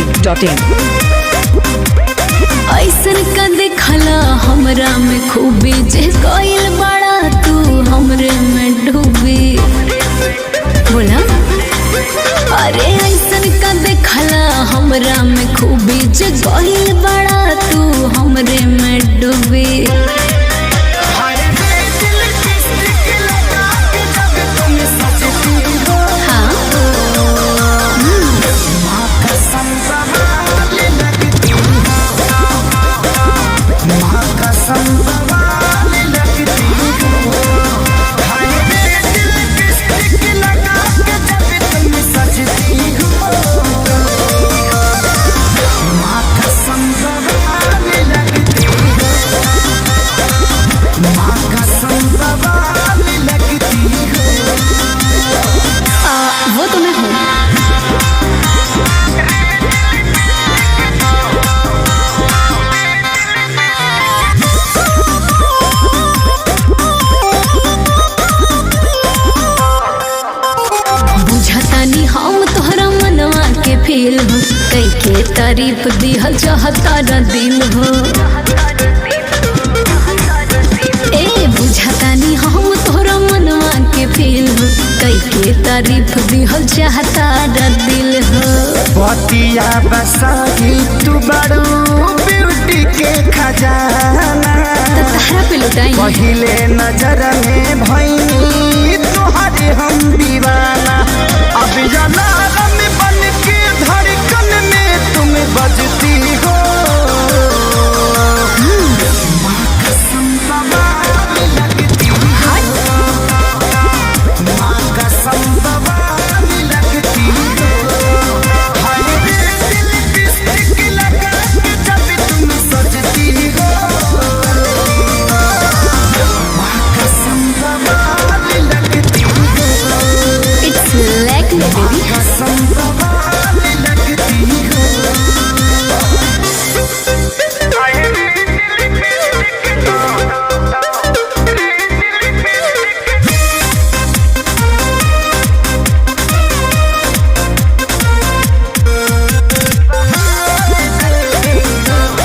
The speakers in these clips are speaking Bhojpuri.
biharmasti.in। ऐसन का देखला हमरा में खूबी जे कोइल बड़ा तू हमरे में डूबी बोला। अरे ऐसन का देखला हमरा में खूबी जे कोइल बड़ा तू हमरे में डूबी। वो तो मैं हूँ। बुझतानी हम तोहरा मनवा के फील हो कई के तारीफ दिहल चाहता न दिल हो। ए बुझतानी हम तोहरा मनवा के फील हो कई के तारीफ दिहल चाहता न दिल हो। बतिया बसाही तू बड़ू ब्यूटी के खजाना तहरा पे लुटाई पहिले नजर में भईनी तोहरे हम दीवाना। अब अलार्म बन के धड़कन में तुम बजती हो। माँ कसम बवाल लगती हो। माँ कसम बवाल लगती हो। हाय रे दिल लिपस्टिक लगा के जब तुम सजती हो। माँ कसम बवाल लगती हो। It's like me baby. कसम बवाल लगती हो।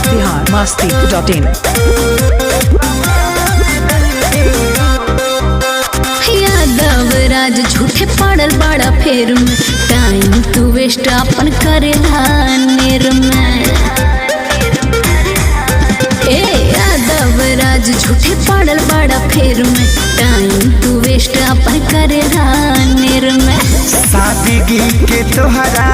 biharmasti.in। यादव राज झूठे पड़ल बड़ा फेर में टाइम तू वेस्ट अपन करेला नेर में। ए यादव राज झूठे पड़ल बड़ा फेर में टाइम तू वेस्ट अपन करेला नेर में। सादगी के तोहरा